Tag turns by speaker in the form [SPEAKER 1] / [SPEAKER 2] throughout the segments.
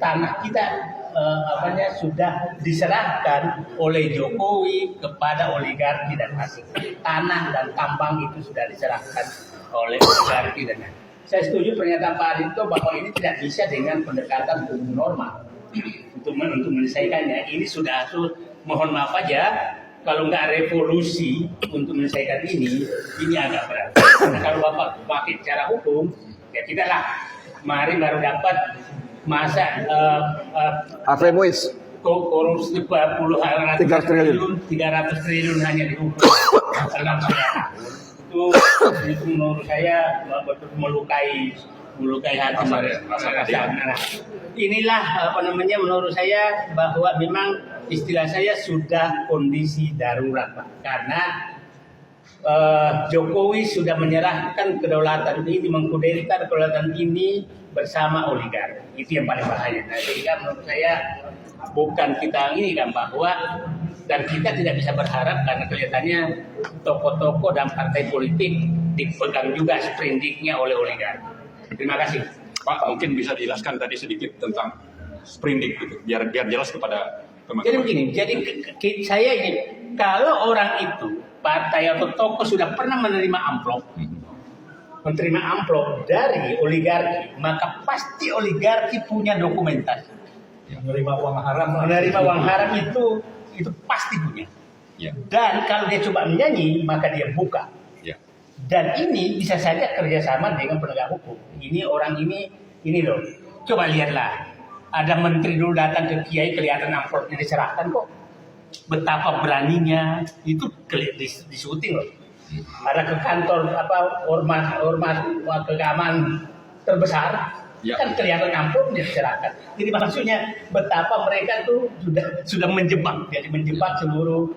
[SPEAKER 1] tanah kita sudah diserahkan oleh Jokowi kepada oligarki dan asing. Tanah dan tambang itu sudah diserahkan oleh oligarki dan asing. Saya setuju pernyataan Pak Adito bahwa ini tidak bisa dengan pendekatan hukum normal untuk menyelesaikannya. Ini sudah mohon maaf aja, kalau nggak revolusi untuk menyelesaikan ini agak berat. Karena kalau Bapak pakai cara hukum, ya kita lah. Kemarin baru dapat masa
[SPEAKER 2] Afremuis
[SPEAKER 1] korupsi puluhan 300 triliun hanya dihukum dalam itu menurut saya betul melukai hati masyarakat. Inilah menurut saya bahwa memang istilah saya sudah kondisi darurat, Pak, karena Jokowi sudah menyerahkan kedaulatan ini, mengkudeta kedaulatan ini bersama oligarki. Itu yang paling bahaya. Nah, sehingga menurut saya bukan kita ini kan bahwa, dan kita tidak bisa berharap karena kelihatannya tokoh-tokoh dan partai politik dipegang juga sprindiknya oleh oligarki. Terima kasih.
[SPEAKER 3] Pak, mungkin bisa dijelaskan tadi sedikit tentang sprindik gitu, biar jelas kepada teman-teman.
[SPEAKER 1] Jadi begini, saya ingin kalau orang itu partai atau tokoh sudah pernah menerima amplop dari oligarki, maka pasti oligarki punya dokumentasi.
[SPEAKER 4] Menerima uang haram
[SPEAKER 1] itu pasti punya.
[SPEAKER 3] Ya.
[SPEAKER 1] Dan kalau dia coba menyanyi, maka dia buka.
[SPEAKER 3] Ya.
[SPEAKER 1] Dan ini bisa saja kerjasama dengan penegak hukum. Ini orang ini loh. Coba lihatlah, ada menteri dulu datang ke Kiai, kelihatan amplopnya diserahkan kok. Betapa beraninya itu di syuting loh. Ada ke kantor ormas keagamaan terbesar,
[SPEAKER 3] ya,
[SPEAKER 1] kan kelihatan amplop diserahkan. Jadi maksudnya betapa mereka tuh sudah menjebak seluruh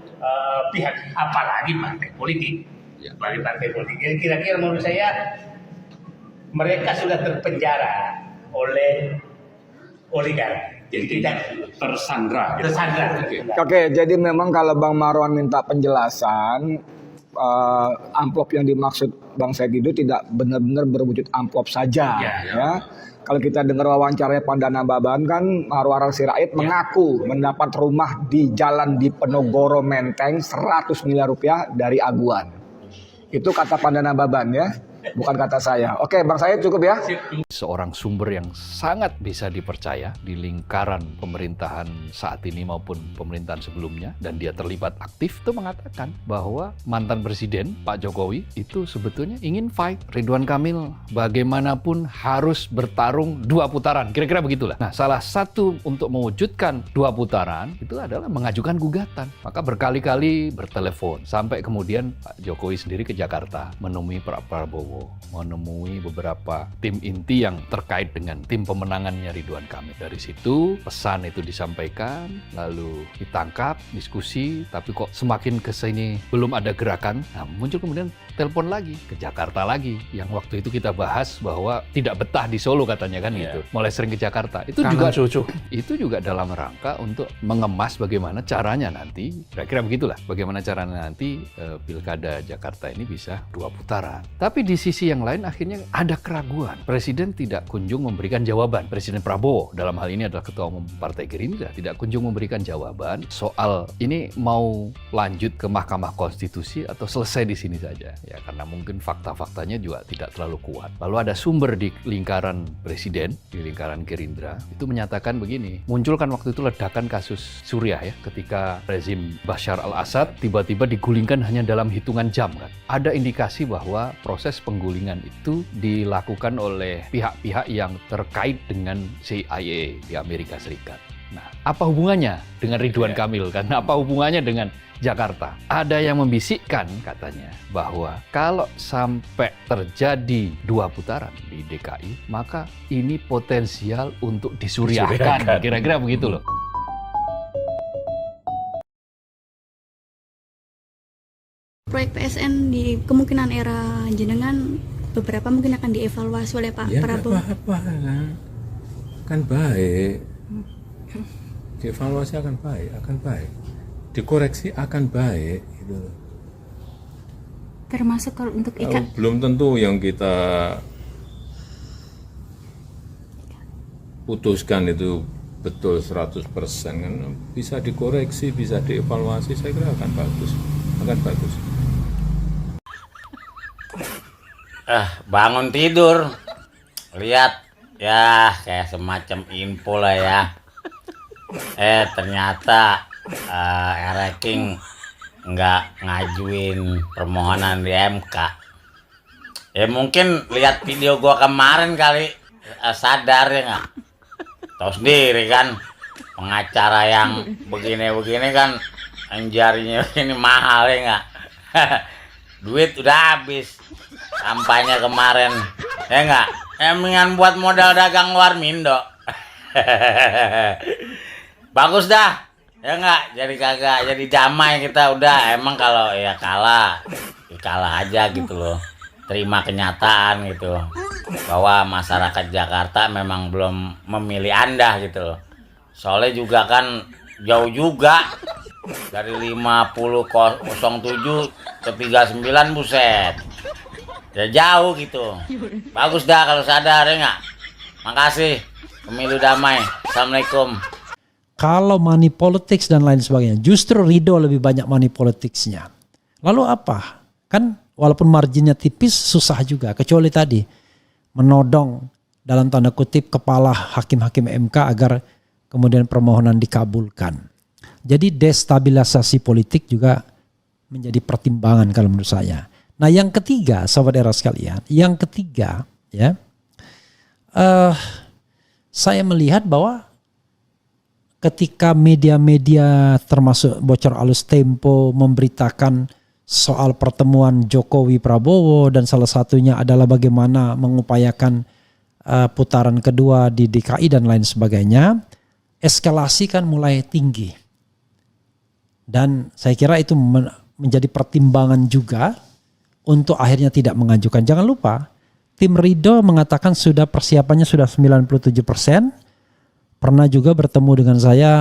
[SPEAKER 1] pihak, apalagi partai politik.
[SPEAKER 3] Ya.
[SPEAKER 1] Bagi partai politik. Jadi kira-kira menurut saya mereka sudah terpenjara oleh oligarki. Jadi tidak
[SPEAKER 3] tersandra.
[SPEAKER 2] Oke, jadi memang kalau Bang Marwan minta penjelasan, amplop yang dimaksud Bang Said itu tidak benar-benar berwujud amplop saja, ya. Kalau kita dengar wawancaranya Pandana Baban kan, Marwan Sirait mengaku mendapat rumah di Jalan Diponegoro Menteng 100 miliar rupiah dari aguan. Itu kata Pandana Baban ya, bukan kata saya. Oke, Bang Said cukup ya.
[SPEAKER 5] Seorang sumber yang sangat bisa dipercaya di lingkaran pemerintahan saat ini maupun pemerintahan sebelumnya, dan dia terlibat aktif, itu mengatakan bahwa mantan presiden Pak Jokowi itu sebetulnya ingin fight Ridwan Kamil bagaimanapun harus bertarung 2 putaran, kira-kira begitulah. Nah, salah satu untuk mewujudkan 2 putaran itu adalah mengajukan gugatan. Maka berkali-kali bertelepon sampai kemudian Pak Jokowi sendiri ke Jakarta menemui Pak Prabowo, menemui beberapa tim inti yang terkait dengan tim pemenangannya Ridwan Kamil. Dari situ pesan itu disampaikan, lalu ditangkap, diskusi, tapi kok semakin kesini belum ada gerakan. Nah, muncul kemudian telepon lagi ke Jakarta lagi, yang waktu itu kita bahas bahwa tidak betah di Solo katanya kan gitu. Mulai sering ke Jakarta. Itu juga dalam rangka untuk mengemas bagaimana caranya nanti, kira-kira begitulah, bagaimana caranya nanti Pilkada Jakarta ini bisa 2 putaran. Tapi di sisi yang lain akhirnya ada keraguan. Presiden tidak kunjung memberikan jawaban. Presiden Prabowo dalam hal ini adalah Ketua Umum Partai Gerindra, tidak kunjung memberikan jawaban soal ini mau lanjut ke Mahkamah Konstitusi atau selesai di sini saja. Ya, karena mungkin fakta-faktanya juga tidak terlalu kuat. Lalu ada sumber di lingkaran Presiden, di lingkaran Gerindra, itu menyatakan begini, munculkan waktu itu ledakan kasus Suriah ya, ketika rezim Bashar al-Assad tiba-tiba digulingkan hanya dalam hitungan jam kan. Ada indikasi bahwa proses penggulingan itu dilakukan oleh pihak-pihak yang terkait dengan CIA di Amerika Serikat. Nah, apa hubungannya dengan Ridwan Kamil? Karena apa hubungannya dengan Jakarta? Ada yang membisikkan katanya bahwa kalau sampai terjadi 2 putaran di DKI, maka ini potensial untuk disuriahkan. Kira-kira begitu loh.
[SPEAKER 6] Proyek PSN di kemungkinan era jenengan beberapa mungkin akan dievaluasi oleh Pak Prabowo.
[SPEAKER 4] Ya apa-apa kan baik, dievaluasi akan baik, dikoreksi akan baik gitu.
[SPEAKER 6] Termasuk kalau untuk
[SPEAKER 4] Belum tentu yang kita putuskan itu betul 100% kan, bisa dikoreksi, bisa dievaluasi, saya kira akan bagus,
[SPEAKER 7] Bangun tidur, lihat ya kayak semacam info lah ya. Ternyata King nggak ngajuin permohonan di MK. Ya mungkin lihat video gua kemarin kali sadar ya nggak. Tahu sendiri kan, pengacara yang begini-begini kan jarinya ini mahal ya nggak. Duit udah habis kampanye kemarin ya nggak. Mendingan buat modal dagang luar Mindo. Bagus dah ya nggak, jadi kagak jadi damai kita udah. Emang kalau ya kalah aja gitu loh, terima kenyataan gitu bahwa masyarakat Jakarta memang belum memilih Anda gitu loh. Soalnya juga kan jauh juga dari 5007 ke 39, buset ya jauh gitu. Bagus dah kalau sadar ya nggak. Makasih, pemilu damai. Assalamualaikum.
[SPEAKER 8] Kalau money politics dan lain sebagainya, justru Ridho lebih banyak money politicsnya. Lalu apa? Kan walaupun marginnya tipis susah juga. Kecuali tadi menodong dalam tanda kutip kepala hakim-hakim MK agar kemudian permohonan dikabulkan. Jadi destabilisasi politik juga menjadi pertimbangan kalau menurut saya. Nah yang ketiga, sahabat era sekalian, ya, saya melihat bahwa ketika media-media termasuk Bocor Alus Tempo memberitakan soal pertemuan Jokowi Prabowo dan salah satunya adalah bagaimana mengupayakan putaran kedua di DKI dan lain sebagainya, eskalasi kan mulai tinggi. Dan saya kira itu menjadi pertimbangan juga untuk akhirnya tidak mengajukan. Jangan lupa, tim Ridho mengatakan persiapannya sudah 97%. Pernah juga bertemu dengan saya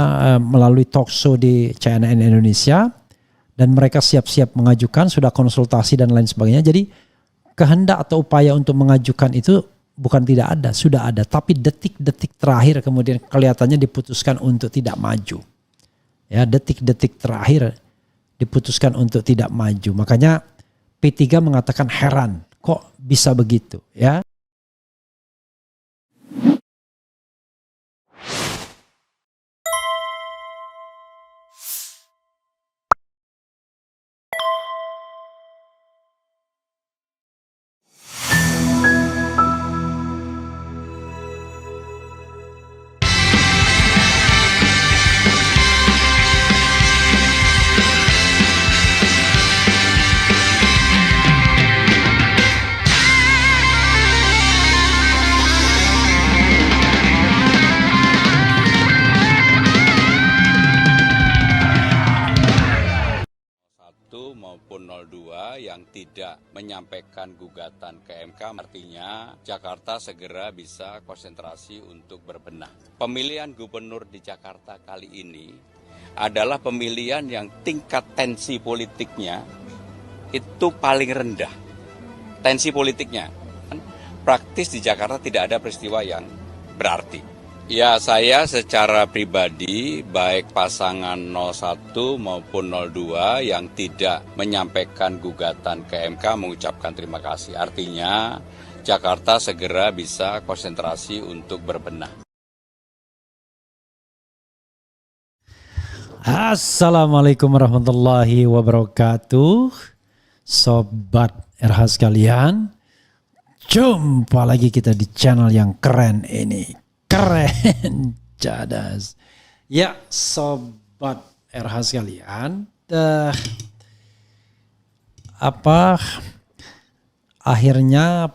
[SPEAKER 8] melalui talk show di CNN Indonesia. Dan mereka siap-siap mengajukan, sudah konsultasi dan lain sebagainya. Jadi kehendak atau upaya untuk mengajukan itu bukan tidak ada, sudah ada. Tapi detik-detik terakhir kemudian kelihatannya diputuskan untuk tidak maju. Ya, detik-detik terakhir diputuskan untuk tidak maju. Makanya P3 mengatakan heran, kok bisa begitu ya.
[SPEAKER 9] maupun 02 yang tidak menyampaikan gugatan ke MK, artinya Jakarta segera bisa konsentrasi untuk berbenah. Pemilihan gubernur di Jakarta kali ini adalah pemilihan yang tingkat tensi politiknya itu paling rendah. Tensi politiknya praktis di Jakarta tidak ada peristiwa yang berarti. Ya, saya secara pribadi baik pasangan 01 maupun 02 yang tidak menyampaikan gugatan ke MK mengucapkan terima kasih. Artinya Jakarta segera bisa konsentrasi untuk berbenah.
[SPEAKER 8] Assalamualaikum warahmatullahi wabarakatuh. Sobat RH sekalian, jumpa lagi kita di channel yang keren ini. Keren, cadas. Ya, sobat RH sekalian, akhirnya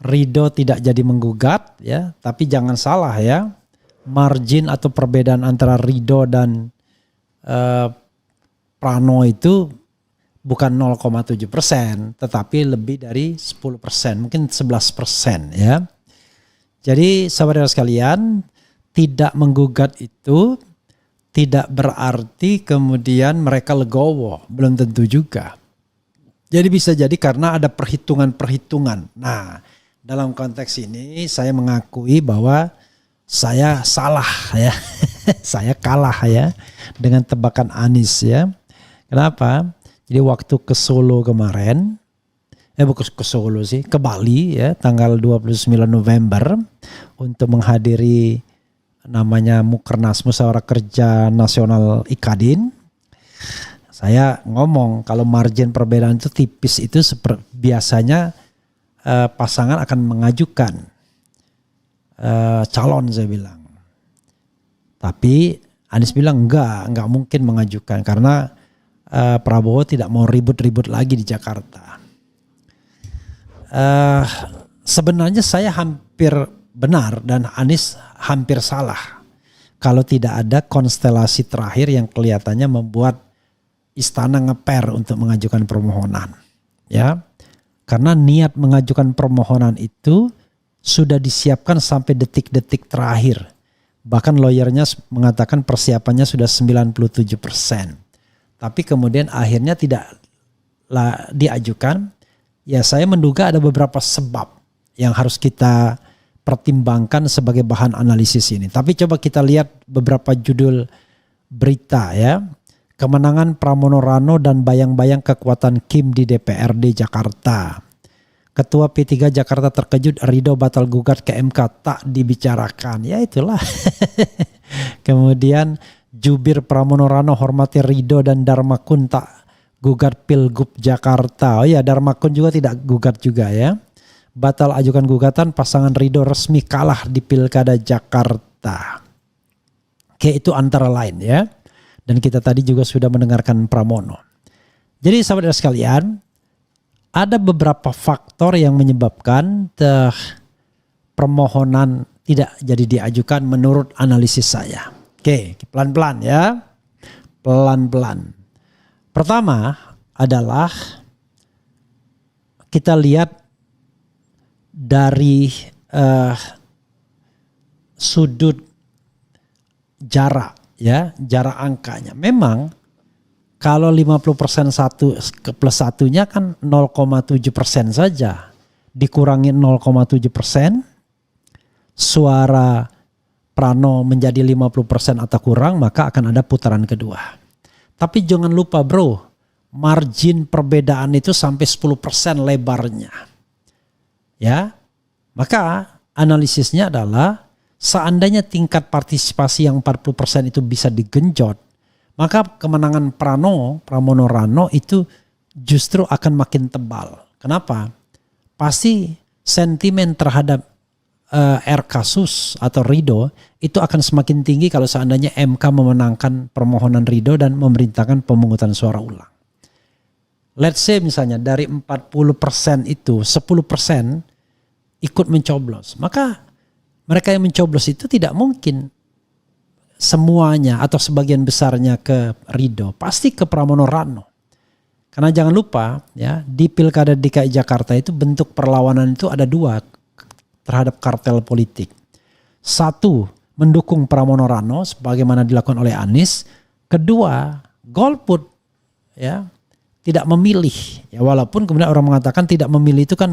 [SPEAKER 8] Ridho tidak jadi menggugat ya, tapi jangan salah ya, margin atau perbedaan antara Ridho dan Prano itu bukan 0,7%, tetapi lebih dari 10%, mungkin 11% ya. Jadi saudara sekalian, tidak menggugat itu tidak berarti kemudian mereka legowo, belum tentu juga. Jadi bisa jadi karena ada perhitungan-perhitungan. Nah, dalam konteks ini saya mengakui bahwa saya salah ya. Saya kalah ya dengan tebakan Anies ya. Kenapa? Jadi waktu ke Solo kemarin, bukan ke Solo sih, ke Bali ya, tanggal 29 November untuk menghadiri namanya Mukernas Musyawarah Kerja Nasional Ikadin. Saya ngomong kalau margin perbedaan itu tipis itu biasanya pasangan akan mengajukan calon, saya bilang. Tapi Anies bilang enggak mungkin mengajukan karena Prabowo tidak mau ribut-ribut lagi di Jakarta. Sebenarnya saya hampir benar dan Anies hampir salah kalau tidak ada konstelasi terakhir yang kelihatannya membuat istana ngeper untuk mengajukan permohonan. Ya, karena niat mengajukan permohonan itu sudah disiapkan sampai detik-detik terakhir. Bahkan lawyernya mengatakan persiapannya sudah 97%. Tapi kemudian akhirnya tidak diajukan. Ya saya menduga ada beberapa sebab yang harus kita pertimbangkan sebagai bahan analisis ini. Tapi coba kita lihat beberapa judul berita ya. Kemenangan Pramono Rano dan bayang-bayang kekuatan Kim di DPRD Jakarta. Ketua P3 Jakarta terkejut Ridho batal gugat ke MK tak dibicarakan. Ya itulah. Kemudian jubir Pramono Rano hormati Ridho dan Darmakun tak gugat Pilgub Jakarta. Oh ya, Darmakun juga tidak gugat juga ya. Batal ajukan gugatan, pasangan Ridho resmi kalah di Pilkada Jakarta. Oke, itu antara lain ya. Dan kita tadi juga sudah mendengarkan Pramono. Jadi sahabat sekalian, ada beberapa faktor yang menyebabkan permohonan tidak jadi diajukan menurut analisis saya. Oke, pelan-pelan ya. Pelan-pelan. Pertama adalah kita lihat dari sudut jarak ya, jarak angkanya. Memang kalau 50% satu plus satunya kan 0,7% saja. Dikurangi 0,7%, suara Prano menjadi 50% atau kurang, maka akan ada putaran kedua. Tapi jangan lupa bro, margin perbedaan itu sampai 10% lebarnya. Ya, maka analisisnya adalah seandainya tingkat partisipasi yang 40% itu bisa digenjot, maka kemenangan Pramono Rano itu justru akan makin tebal. Kenapa? Pasti sentimen terhadap R kasus atau Ridho itu akan semakin tinggi kalau seandainya MK memenangkan permohonan Ridho dan memerintahkan pemungutan suara ulang. Let's say misalnya dari 40% itu 10% ikut mencoblos. Maka mereka yang mencoblos itu tidak mungkin semuanya atau sebagian besarnya ke Ridho, pasti ke Pramono Rano. Karena jangan lupa ya, di Pilkada DKI Jakarta itu bentuk perlawanan itu ada dua terhadap kartel politik. Satu, mendukung Pramono Rano sebagaimana dilakukan oleh Anies. Kedua, golput ya, tidak memilih. Ya walaupun kemudian orang mengatakan tidak memilih itu kan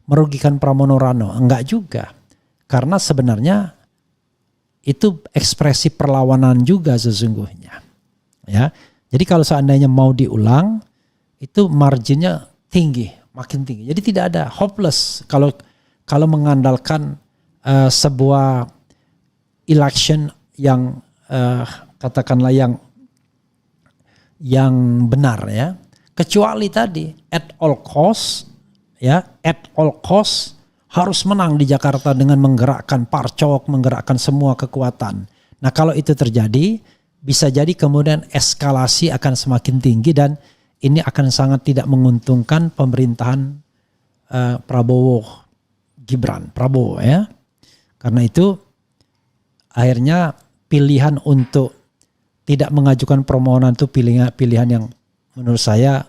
[SPEAKER 8] merugikan Pramono Rano. Enggak juga. Karena sebenarnya itu ekspresi perlawanan juga sesungguhnya. Ya. Jadi kalau seandainya mau diulang, itu marginnya tinggi, makin tinggi. Jadi tidak ada hopeless kalau mengandalkan sebuah election yang katakanlah yang benar ya. Kecuali tadi at all cost ya, at all cost harus menang di Jakarta dengan menggerakkan parcok, menggerakkan semua kekuatan. Nah kalau itu terjadi, bisa jadi kemudian eskalasi akan semakin tinggi dan ini akan sangat tidak menguntungkan pemerintahan Prabowo ya. Karena itu akhirnya pilihan untuk tidak mengajukan permohonan itu pilihan yang menurut saya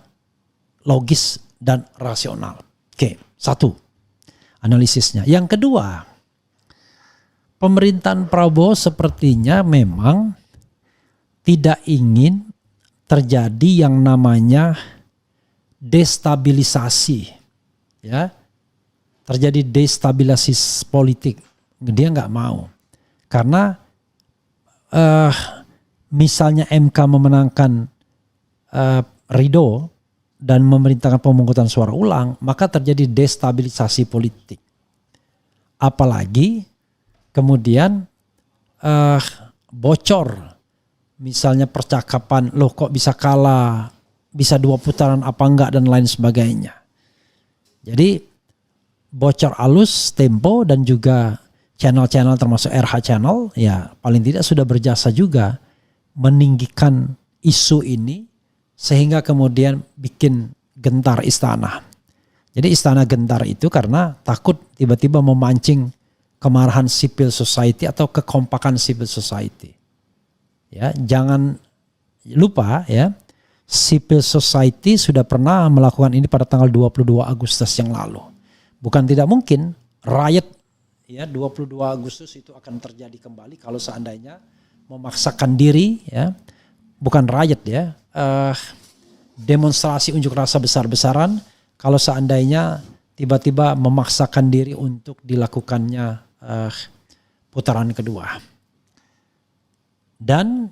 [SPEAKER 8] logis dan rasional. Oke, satu analisisnya. Yang kedua, pemerintahan Prabowo sepertinya memang tidak ingin terjadi yang namanya destabilisasi, ya, terjadi destabilisasi politik. Dia nggak mau. Karena misalnya MK memenangkan Ridho dan memerintahkan pemungutan suara ulang, maka terjadi destabilisasi politik. Apalagi kemudian bocor, misalnya percakapan, loh kok bisa kalah, bisa 2 putaran apa enggak dan lain sebagainya. Jadi bocor alus Tempo dan juga channel-channel termasuk RH Channel ya paling tidak sudah berjasa juga meninggikan isu ini sehingga kemudian bikin gentar istana. Jadi istana gentar itu karena takut tiba-tiba memancing kemarahan civil society atau kekompakan civil society. Ya, jangan lupa ya, civil society sudah pernah melakukan ini pada tanggal 22 Agustus yang lalu. Bukan tidak mungkin riot ya 22 Agustus itu akan terjadi kembali kalau seandainya memaksakan diri ya, bukan riot ya, demonstrasi unjuk rasa besar-besaran kalau seandainya tiba-tiba memaksakan diri untuk dilakukannya putaran kedua. Dan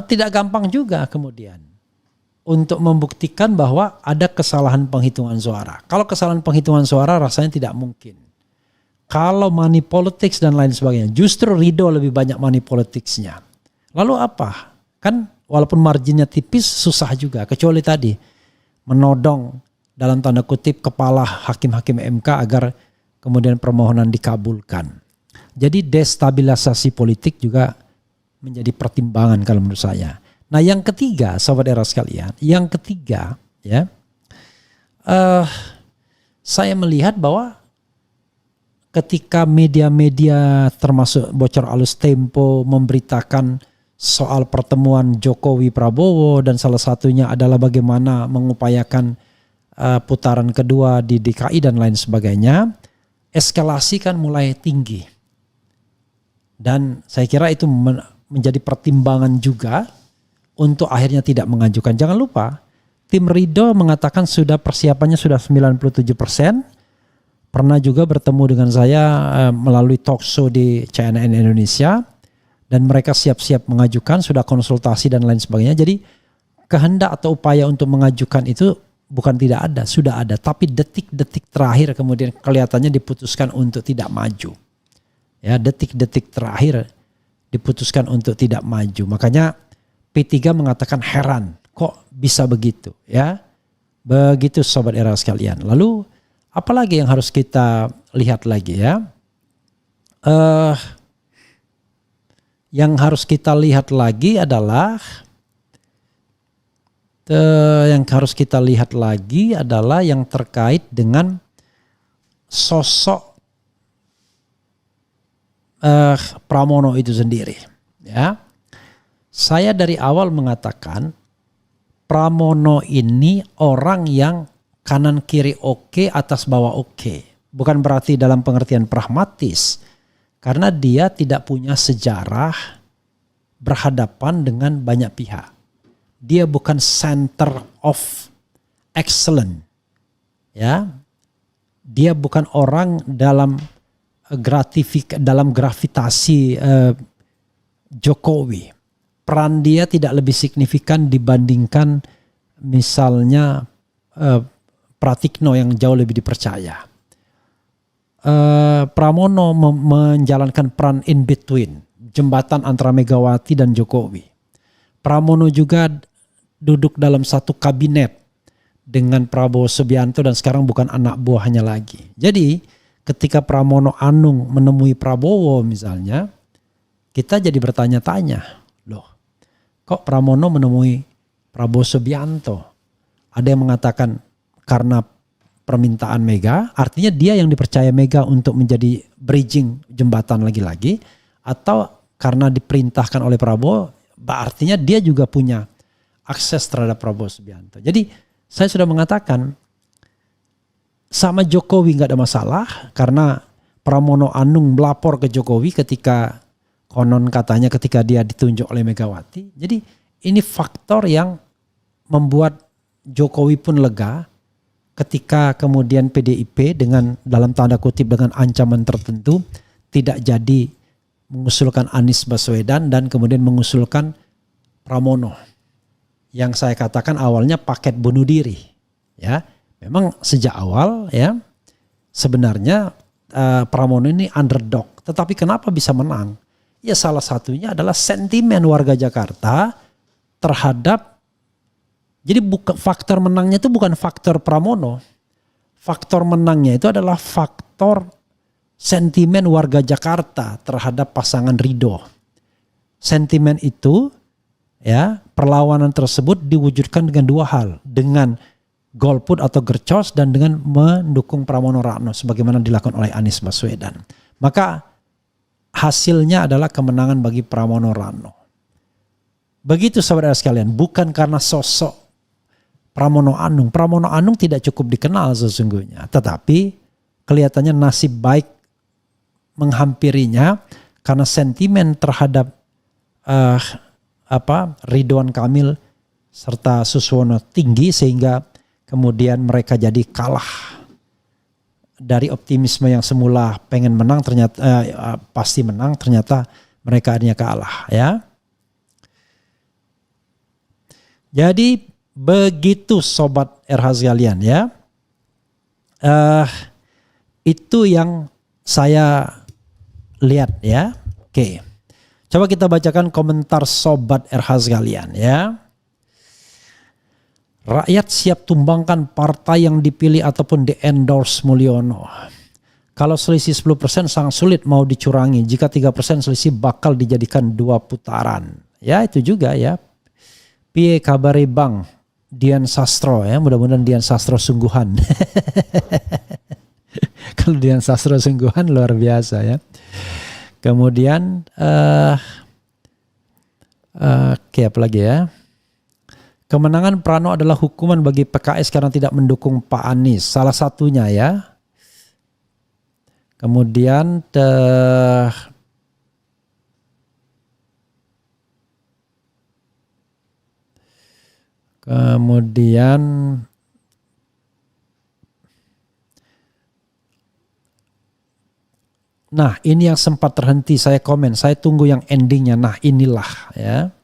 [SPEAKER 8] tidak gampang juga kemudian untuk membuktikan bahwa ada kesalahan penghitungan suara. Kalau kesalahan penghitungan suara rasanya tidak mungkin. Kalau money politics dan lain sebagainya, justru Ridho lebih banyak money politicsnya. Lalu apa? Kan walaupun marginnya tipis susah juga. Kecuali tadi menodong dalam tanda kutip kepala hakim-hakim MK agar kemudian permohonan dikabulkan. Jadi destabilisasi politik juga menjadi pertimbangan kalau menurut saya. Nah yang ketiga, Sobat Era sekalian, yang ketiga ya, saya melihat bahwa ketika media-media termasuk bocor alus Tempo memberitakan soal pertemuan Jokowi Prabowo dan salah satunya adalah bagaimana mengupayakan putaran kedua di DKI dan lain sebagainya, eskalasi kan mulai tinggi. Dan saya kira itu menjadi pertimbangan juga untuk akhirnya tidak mengajukan. Jangan lupa, tim Ridho mengatakan sudah persiapannya sudah 97%. Pernah juga bertemu dengan saya melalui talk show di CNN Indonesia. Dan mereka siap-siap mengajukan, sudah konsultasi dan lain sebagainya. Jadi kehendak atau upaya untuk mengajukan itu bukan tidak ada, sudah ada. Tapi detik-detik terakhir kemudian kelihatannya diputuskan untuk tidak maju. Ya, detik-detik terakhir diputuskan untuk tidak maju. Makanya P3 mengatakan heran, kok bisa begitu? Ya, begitu Sobat Era sekalian. Lalu apalagi yang harus kita lihat lagi ya? Yang harus kita lihat lagi adalah yang terkait dengan sosok Pramono itu sendiri. Ya, saya dari awal mengatakan Pramono ini orang yang kanan kiri oke, atas bawah oke. Bukan berarti dalam pengertian pragmatis. Karena dia tidak punya sejarah berhadapan dengan banyak pihak. Dia bukan center of excellence. Ya. Dia bukan orang dalam gravitasi Jokowi. Peran dia tidak lebih signifikan dibandingkan misalnya Pratikno yang jauh lebih dipercaya. Pramono menjalankan peran in between, jembatan antara Megawati dan Jokowi. Pramono juga duduk dalam satu kabinet dengan Prabowo Subianto dan sekarang bukan anak buahnya lagi. Jadi ketika Pramono Anung menemui Prabowo misalnya, kita jadi bertanya-tanya, loh kok Pramono menemui Prabowo Subianto? Ada yang mengatakan karena permintaan Mega, artinya dia yang dipercaya Mega untuk menjadi bridging jembatan lagi-lagi, atau karena diperintahkan oleh Prabowo, artinya dia juga punya akses terhadap Prabowo Subianto. Jadi saya sudah mengatakan sama Jokowi nggak ada masalah karena Pramono Anung melapor ke Jokowi ketika konon katanya ketika dia ditunjuk oleh Megawati. Jadi ini faktor yang membuat Jokowi pun lega ketika kemudian PDIP dengan dalam tanda kutip dengan ancaman tertentu tidak jadi mengusulkan Anies Baswedan dan kemudian mengusulkan Pramono. Yang saya katakan awalnya paket bunuh diri. Ya, memang sejak awal ya sebenarnya Pramono ini underdog. Tetapi kenapa bisa menang? Ya salah satunya adalah sentimen warga Jakarta terhadap, jadi faktor menangnya itu bukan faktor Pramono. Faktor menangnya itu adalah faktor sentimen warga Jakarta terhadap pasangan Ridho. Sentimen itu ya, perlawanan tersebut diwujudkan dengan dua hal, dengan golput atau gercos dan dengan mendukung Pramono Ratno sebagaimana dilakukan oleh Anies Baswedan. Maka hasilnya adalah kemenangan bagi Pramono Ratno. Begitu saudara sekalian, bukan karena sosok Pramono Anung. Pramono Anung tidak cukup dikenal sesungguhnya, tetapi kelihatannya nasib baik menghampirinya karena sentimen terhadap Ridwan Kamil serta Suswono tinggi sehingga kemudian mereka jadi kalah dari optimisme yang semula pengen menang ternyata pasti menang, ternyata mereka akhirnya kalah ya. Jadi begitu sobat RH sekalian ya. Itu yang saya lihat ya. Oke. Coba kita bacakan komentar sobat RH sekalian ya. Rakyat siap tumbangkan partai yang dipilih ataupun di-endorse Mulyono. Kalau selisih 10% sangat sulit mau dicurangi. Jika 3% selisih bakal dijadikan 2 putaran. Ya itu juga ya. Piye kabare Bang Dian Sastro ya. Mudah-mudahan Dian Sastro sungguhan. Kalau Dian Sastro sungguhan luar biasa ya. Kemudian oke, apa lagi ya? Kemenangan Prano adalah hukuman bagi PKS karena tidak mendukung Pak Anies. Salah satunya ya. Kemudian nah ini yang sempat terhenti saya komen, saya tunggu yang endingnya. Nah inilah ya.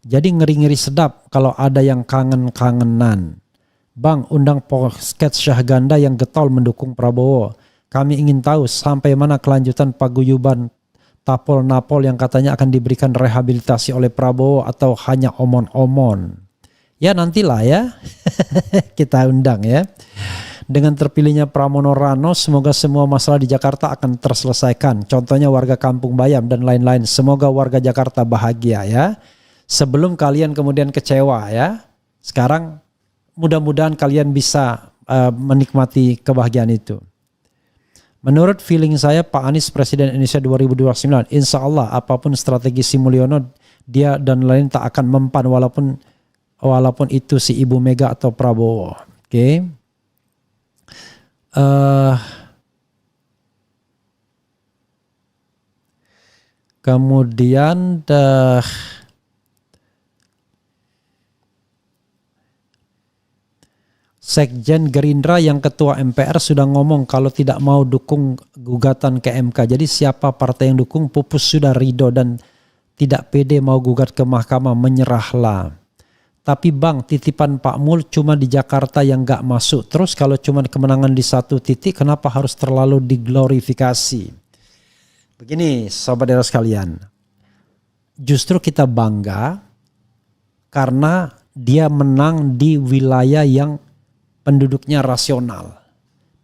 [SPEAKER 8] Jadi ngeri-ngeri sedap kalau ada yang kangen-kangenan. Bang, undang podcast Syahganda yang getol mendukung Prabowo. Kami ingin tahu sampai mana kelanjutan paguyuban Tapol-Napol yang katanya akan diberikan rehabilitasi oleh Prabowo atau hanya omon-omon. Ya nantilah ya, kita undang ya. Dengan terpilihnya Pramono Ratno, semoga semua masalah di Jakarta akan terselesaikan. Contohnya warga Kampung Bayam dan lain-lain. Semoga warga Jakarta bahagia ya. Sebelum kalian kemudian kecewa ya. Sekarang mudah-mudahan kalian bisa menikmati kebahagiaan itu. Menurut feeling saya Pak Anies Presiden Indonesia 2029. Insya Allah apapun strategi si Mulyono, dia dan lain tak akan mempan walaupun itu si Ibu Mega atau Prabowo. Oke. Kemudian Sekjen Gerindra yang ketua MPR sudah ngomong kalau tidak mau dukung gugatan ke MK. Jadi siapa partai yang dukung pupus sudah ridho dan tidak pede mau gugat ke mahkamah, menyerahlah. Tapi Bang, titipan Pak Mul cuma di Jakarta yang gak masuk. Terus kalau cuma kemenangan di satu titik, kenapa harus terlalu diglorifikasi? Begini sobat daerah sekalian. Justru kita bangga karena dia menang di wilayah yang penduduknya rasional.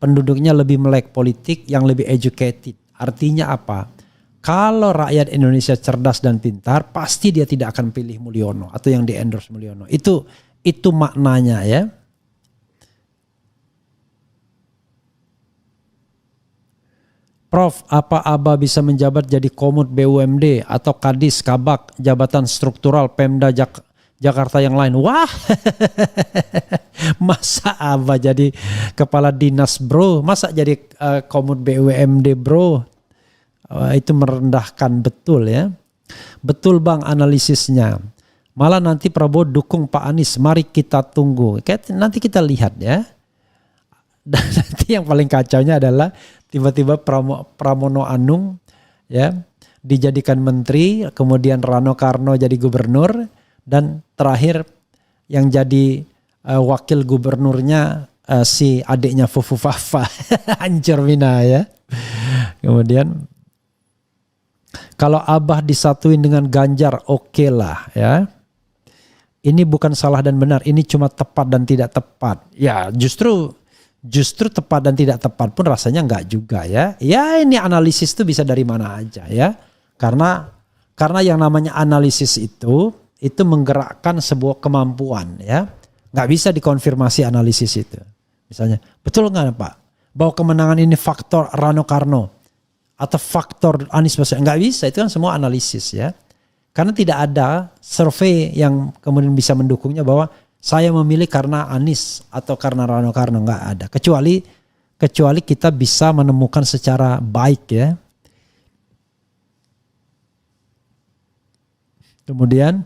[SPEAKER 8] Penduduknya lebih melek politik, yang lebih educated. Artinya apa? Kalau rakyat Indonesia cerdas dan pintar, pasti dia tidak akan pilih Mulyono atau yang di-endorse Mulyono. Itu maknanya ya. Prof, apa Aba bisa menjabat jadi Komut BUMD atau Kadis, Kabak, jabatan struktural Pemda Jakarta yang lain? Wah, masa Aba jadi kepala dinas bro? Masa jadi Komut BUMD bro? Itu merendahkan betul ya. Betul Bang analisisnya. Malah nanti Prabowo dukung Pak Anies. Mari kita tunggu. Nanti kita lihat ya. Dan nanti yang paling kacaunya adalah tiba-tiba Pramono Anung ya dijadikan menteri, kemudian Rano Karno jadi gubernur, dan terakhir yang jadi wakil gubernurnya si adiknya Fufu Fafa. Hancur Mina ya. Kemudian kalau Abah disatuin dengan Ganjar, oke lah ya. Ini bukan salah dan benar, ini cuma tepat dan tidak tepat. Ya justru tepat dan tidak tepat pun rasanya enggak juga ya. Ya ini analisis itu bisa dari mana aja ya. Karena yang namanya analisis itu menggerakkan sebuah kemampuan ya. Nggak bisa dikonfirmasi analisis itu. Misalnya, betul nggak Pak? Bahwa kemenangan ini faktor Rano Karno atau faktor Anies Baswedan? Nggak bisa, itu kan semua analisis ya. Karena tidak ada survei yang kemudian bisa mendukungnya bahwa saya memilih karena Anies atau karena Rano Karno, nggak ada. Kecuali kita bisa menemukan secara baik ya. Kemudian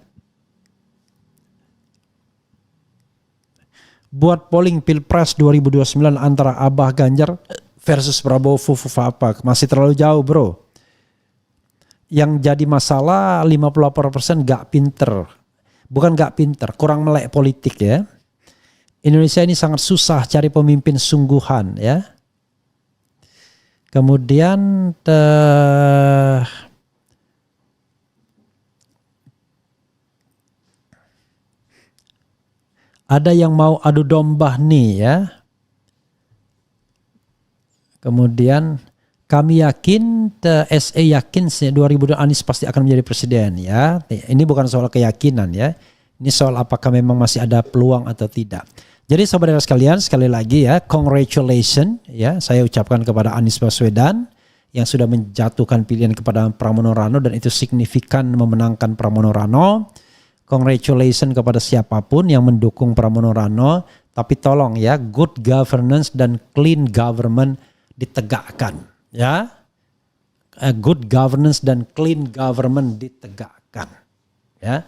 [SPEAKER 8] buat polling Pilpres 2029 antara Abah Ganjar versus Prabowo Fufu Fafa masih terlalu jauh bro. Yang jadi masalah 58% gak pinter. Bukan gak pinter, kurang melek politik ya. Indonesia ini sangat susah cari pemimpin sungguhan ya. Kemudian ada yang mau adu domba nih ya. Kemudian kami yakin, SE yakin 2002 Anies pasti akan menjadi presiden ya. Ini bukan soal keyakinan ya. Ini soal apakah memang masih ada peluang atau tidak. Jadi saudara sekalian, sekali lagi ya, congratulations ya, saya ucapkan kepada Anies Baswedan yang sudah menjatuhkan pilihan kepada Pramono Rano dan itu signifikan memenangkan Pramono Rano. Congratulations kepada siapapun yang mendukung Pramono Rano, tapi tolong ya, good governance dan clean government ditegakkan. Ya, good governance dan clean government ditegakkan. Ya,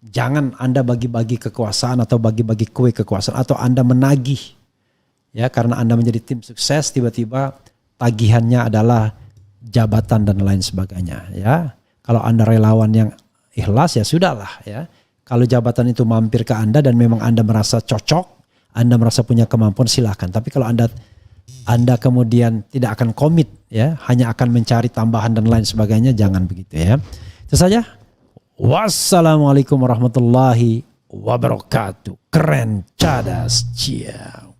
[SPEAKER 8] jangan Anda bagi-bagi kekuasaan atau bagi-bagi kue kekuasaan atau Anda menagih. Ya, karena Anda menjadi tim sukses tiba-tiba tagihannya adalah jabatan dan lain sebagainya. Ya, kalau Anda relawan yang ikhlas ya sudahlah. Ya, kalau jabatan itu mampir ke Anda dan memang Anda merasa cocok, Anda merasa punya kemampuan silahkan. Tapi kalau Anda kemudian tidak akan komit ya, hanya akan mencari tambahan dan lain sebagainya, jangan begitu ya. Itu saja. Wassalamualaikum warahmatullahi wabarakatuh. Keren, cadas, ciao.